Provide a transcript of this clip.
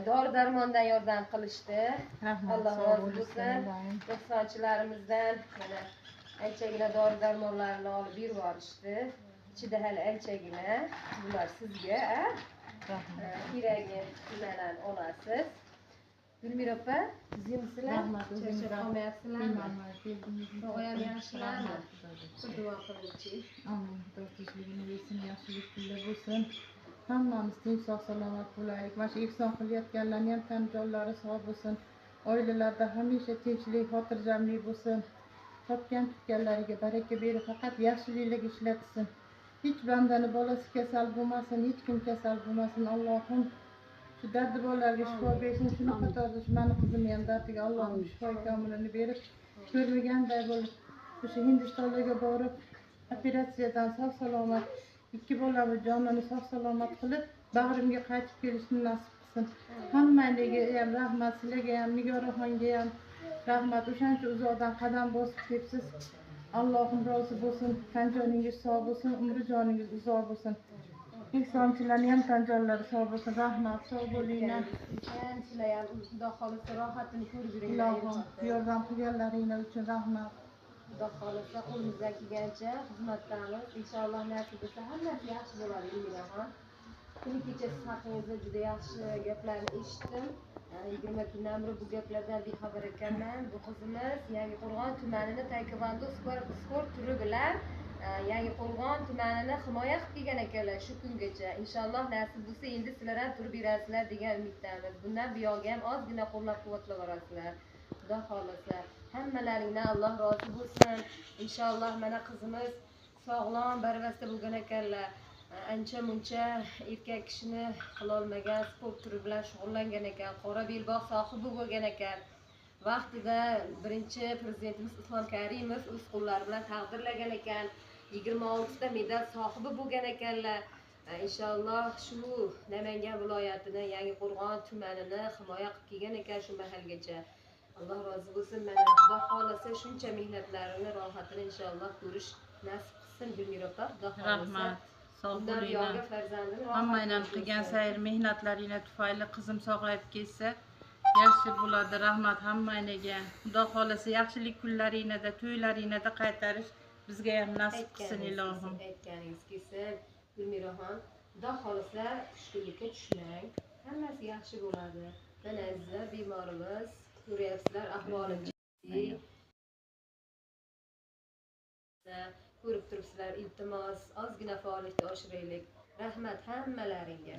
dori darmondan yordam qilishdi. Rahmat, Alloh sog' rozi bo'lsin. bo'lsin. Ehsonchilarimizdan mana anchagina dori darmonlarni olib yuborishdi. Ichida hali anchagina. Bular sizga, keragi nimalarni olasiz. Gulmira opa, sizmisizlar? Rahmat, Charchab qolmayapsizlarmi? Tog'ayam Rahmat. yaxshilarmi? Bir duo qilingchi. Amin. Xudo tinchligini bersin, yaxshilik kunlar bo'lsin. Hammamiz tinch sog' salomat bo'laylik. Mana shu ehson qilayotganlarning ham tan jonlari sog' bo'lsin. Oilalarda hamisha tinchlik, xotirjamlik bo'lsin. Topgan tutganlariga baraka berib, faqat yaxshiliklarga ishlatsin. Hech bandani bolasi kasal bo'lmasin, hech kim kasal bo'lmasin. Allohim shu dardi borlarga shifo bersin. Shuni qatorida shu mani qizimni ham dardiga Allohim shifo komilini berib, ko'rmaganday bo'lib, o'sha Hindistonlarga borib, operatsiyadan sog' salomat, ikki bolamiz jonini sog' salomat qilib, bag'rimga qaytib kelishni nasib qilsin. Hammanglarga ham rahmat, sizlarga ham, Nigoraxonga ham rahmat. O'shancha uzoqdan qadam bosib kelibsiz. Allohim rozi bo'lsin, tan joningiz sog' bo'lsin, umri joningiz uzoq bo'lsin. Ehsonchilarning ham tan jonlari sog' bo'lsin. Rahmat, sog' bo'linglar. Sizlar ham Xudo xolisa rohatini ko'rib Ilohim, yordam qilganlaringlar uchun rahmat. Xudo xolisa qo'limizdan kelgancha xizmatdamiz. Inshaalloh nasib bo'lsa hammasi yaxshi bo'ladi. Gulmiraxon, kuni kecha siz haqingizda juda yaxshi gaplarni eshitdim. 20 kundan beri bu gaplardan bexabar ekanman. Bu qizimiz Yangiqo'rg'on tumanining taekvondo sport turi bilan Yangiqo'rg'on tumanini himoya qilib kelgan ekanlar shu kungacha. Inshaalloh nasib bo'lsa endi sizlar ham tur berasizlar degan umiddamiz. Bundan buyog'i ham ozgina qo'llab-quvvatlab borasizlar. Xudo xolisa hammalaringdan Alloh rozi bo'lsin. Inshaalloh mana qizimiz sog'lom, barvasta bo'lgan ekanlar. Ancha muncha erkak kishini qilolmagan sport turi bilan shug'ullangan ekan. Qora belbog' sohibi bo'lgan ekan. Vaqtida birinchi prezidentimiz Islom Karimov o'z qo'llari bilan taqdirlagan ekan. 26 ta medal sohibi bo'lgan ekanlar. Inshaalloh shu Namangan viloyatini, Yangiqo'rg'on tumanini himoya qilib kelgan ekan shu mahalgacha. Alloh rozi bo'lsin. Mana Xudo xolasa shuncha mehnatlarini, rohatini inshaalloh ko'rish nasib qilsin. Gulmira opa, Xudo xolasa. Rahmat. Sog' bo'linglar. Hammanglar qilgan sayr mehnatlaringlar tufayli qizim sog'ayib ketsa yaxshi bo'ladi. Rahmat hammanglarga. Xudo xolasa yaxshilik kunlaringlarda, to'ylaringlarda qaytarish bizga ham nasib qilsin ilohim. Aytganingiz kelsin. Gulmiraxon, Xudo xolasa tushkunlikka tushmang. Hammasi yaxshi bo'ladi. Mana azizlar, bemorimiz, ko'ryapsizlar, ahvoli jiddiy. Ko'rib turibsizlar, iltimos ozgina faollikni oshiraylik. Rahmat hammalaringga.